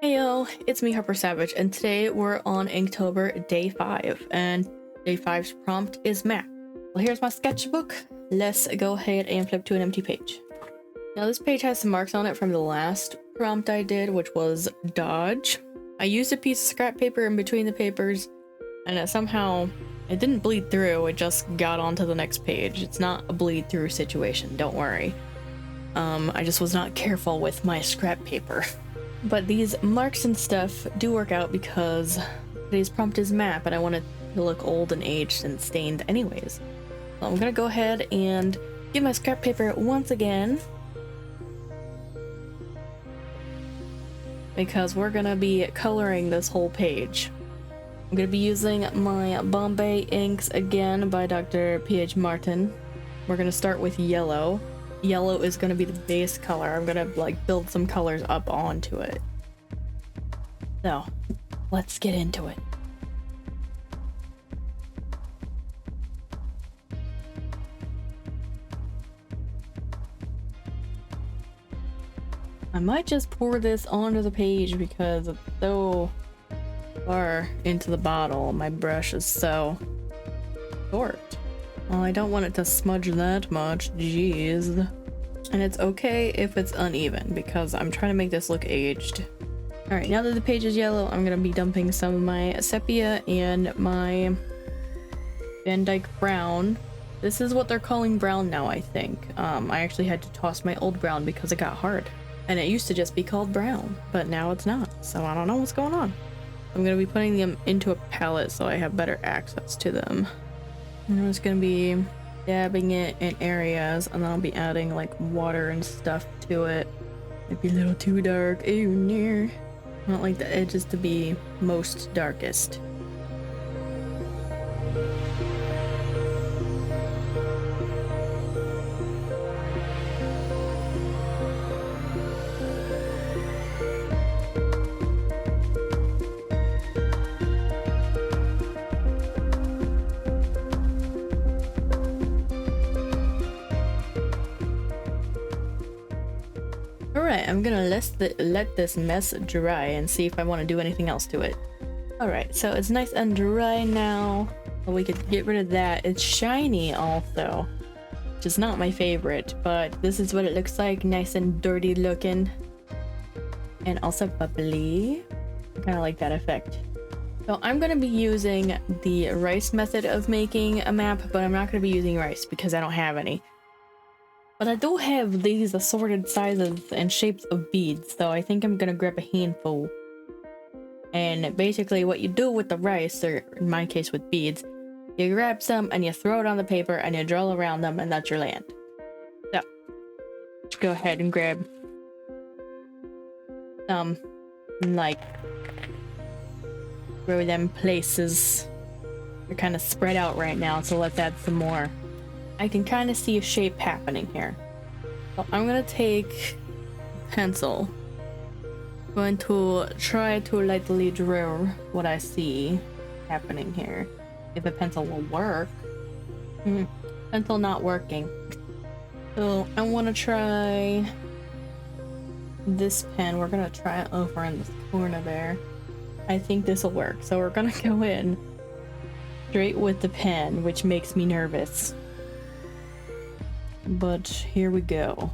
Heyo, it's me, Harper Savage, and today we're on Inktober day 5, and day 5's prompt is map. Well, here's my sketchbook. Let's go ahead and flip to an empty page. Now this page has some marks on it from the last prompt I did, which was dodge. I used a piece of scrap paper in between the papers, and it didn't bleed through, it just got onto the next page. It's not a bleed through situation, don't worry. I just was not careful with my scrap paper. But these marks and stuff do work out because today's prompt is map and I want it to look old and aged and stained anyways. So I'm gonna go ahead and get my scrap paper once again, because we're gonna be coloring this whole page. I'm gonna be using my Bombay inks again by Dr. P.H. Martin. We're gonna start with yellow. Yellow is going to be the base color. I'm going to build some colors up onto it. So, let's get into it. I might just pour this onto the page because it's so far into the bottle. My brush is so short. Well, I don't want it to smudge that much, jeez. And it's okay if it's uneven because I'm trying to make this look aged. Alright, now that the page is yellow, I'm gonna be dumping some of my sepia and my Van Dyke brown. This is what they're calling brown now, I think. I actually had to toss my old brown because it got hard. And it used to just be called brown, but now it's not, so I don't know what's going on. I'm gonna be putting them into a palette so I have better access to them. I'm just gonna be dabbing it in areas, and then I'll be adding like water and stuff to it. Might be a little too dark. Ew, near. I don't like the edges to be most darkest. Alright, I'm gonna let this mess dry and see if I want to do anything else to it. Alright, so it's nice and dry now. So we could get rid of that. It's shiny also, which is not my favorite, but this is what it looks like. Nice and dirty looking. And also bubbly. I kind of like that effect. So I'm gonna be using the rice method of making a map, but I'm not gonna be using rice because I don't have any. But I do have these assorted sizes and shapes of beads, so I think I'm gonna grab a handful. And basically what you do with the rice, or in my case with beads, you grab some and you throw it on the paper and you draw around them and that's your land. So, just go ahead and grab some, like, throw them places. They're kind of spread out right now, so let's add some more. I can kind of see a shape happening here. So I'm gonna take a pencil. I'm going to try to lightly draw what I see happening here. If a pencil will work. Pencil not working. So I want to try this pen. We're gonna try it over in this corner there. I think this will work. So we're gonna go in straight with the pen, which makes me nervous. But here we go.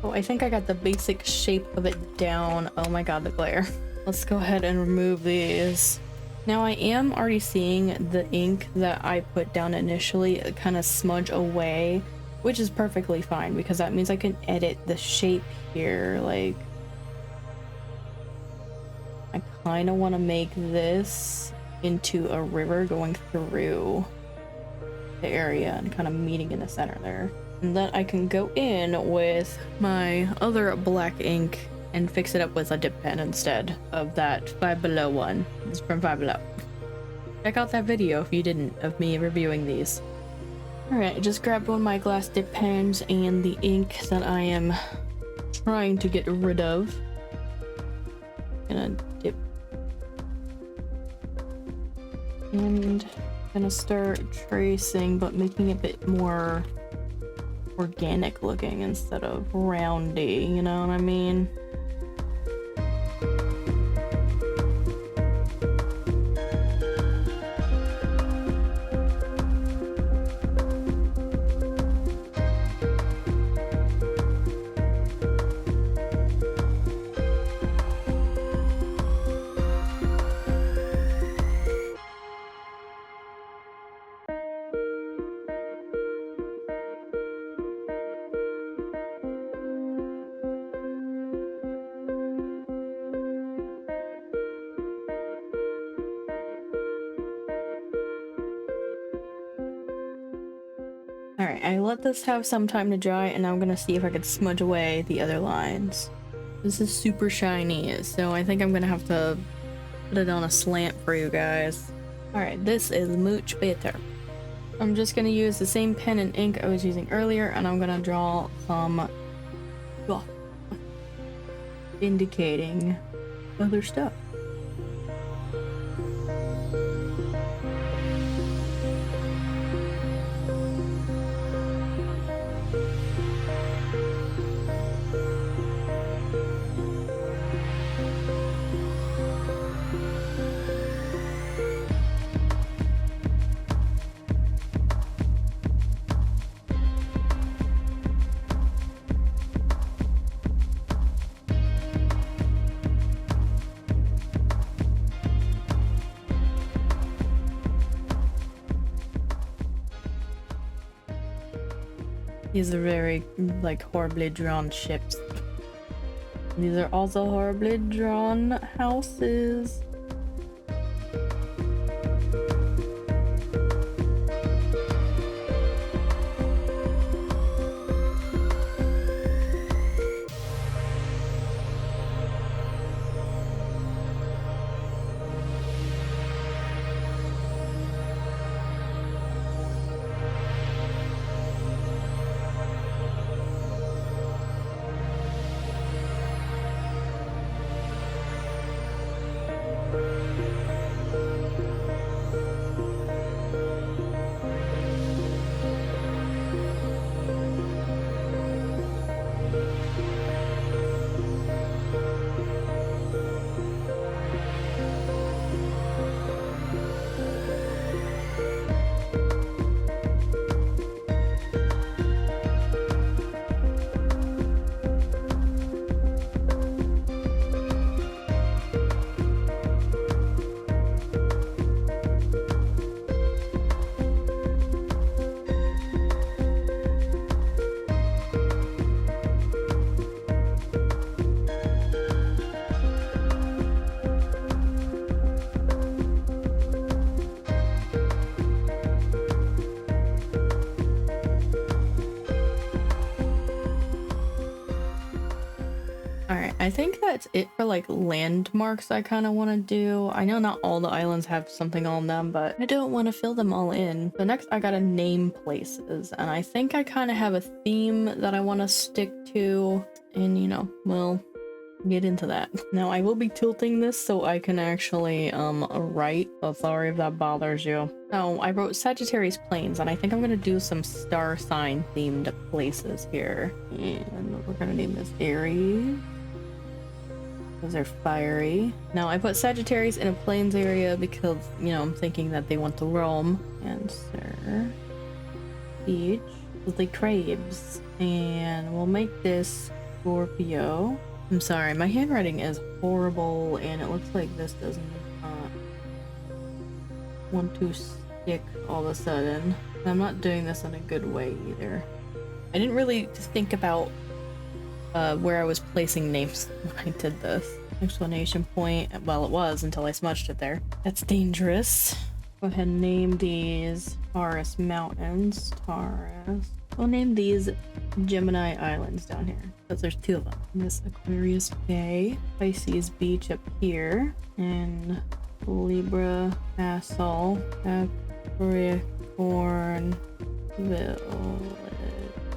I think I got the basic shape of it down. Oh my god, the glare. Let's go ahead and remove these. Now I am already seeing the ink that I put down initially kind of smudge away, which is perfectly fine because that means I can edit the shape here. Like, I kind of want to make this into a river going through the area and kind of meeting in the center there. And then I can go in with my other black ink and fix it up with a dip pen instead of that Five Below one. It's from Five Below. Check out that video if you didn't, of me reviewing these. Alright, I just grabbed one of my glass dip pens and the ink that I am trying to get rid of. Gonna dip. And gonna start tracing, but making it a bit more organic looking instead of roundy, you know what I mean? Alright, I let this have some time to dry, and I'm gonna see if I could smudge away the other lines. This is super shiny, so I think I'm gonna have to put it on a slant for you guys. Alright, this is much better. I'm just gonna use the same pen and ink I was using earlier, and I'm gonna draw some indicating other stuff. These are very, like, horribly drawn ships. These are also horribly drawn houses. I think that's it for like landmarks I kind of want to do. I know not all the islands have something on them, but I don't want to fill them all in. So next I gotta name places, and I think I kind of have a theme that I want to stick to, and you know, we'll get into that. Now I will be tilting this so I can actually write, so sorry if that bothers you. So I wrote Sagittarius Plains, and I think I'm gonna do some star sign themed places here, and we're gonna name this Aries. Those are fiery. Now I put Sagittarius in a plains area because, you know, I'm thinking that they want to roam. Cancer, Beach, with the crabs, and we'll make this Scorpio. I'm sorry, my handwriting is horrible, and it looks like this does not want to stick all of a sudden. I'm not doing this in a good way either. I didn't really think about where I was placing names when I did this. Explanation point. Well, it was until I smudged it there. That's dangerous. Go ahead and name these Taurus Mountains. Taurus We'll name these Gemini Islands down here because there's two of them. This Aquarius Bay, Pisces Beach up here, and Libra Castle, Capricorn Village,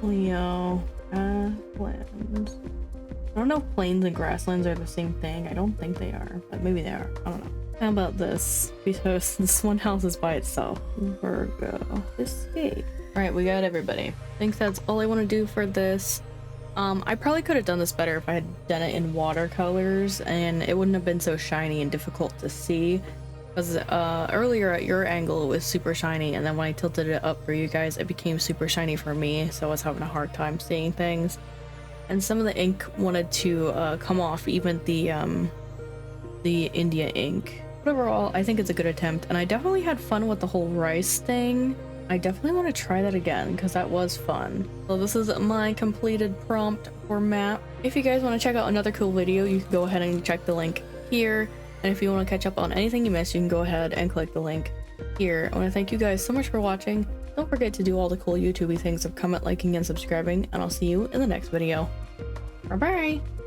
Leo, Grasslands. I don't know if plains and grasslands are the same thing. I don't think they are, but maybe they are. I don't know. How about this? Because this one house is by itself. Virgo. Escape. Alright, we got everybody. I think that's all I want to do for this. I probably could have done this better if I had done it in watercolors, and it wouldn't have been so shiny and difficult to see. Because earlier at your angle it was super shiny, and then when I tilted it up for you guys it became super shiny for me, so I was having a hard time seeing things. And some of the ink wanted to come off, even the India ink. But overall, I think it's a good attempt, and I definitely had fun with the whole rice thing. I definitely want to try that again, because that was fun. So this is my completed prompt for map. If you guys want to check out another cool video, you can go ahead and check the link here. And if you want to catch up on anything you missed, you can go ahead and click the link here. I want to thank you guys so much for watching. Don't forget to do all the cool YouTubey things of comment, liking, and subscribing, and I'll see you in the next video. Bye bye!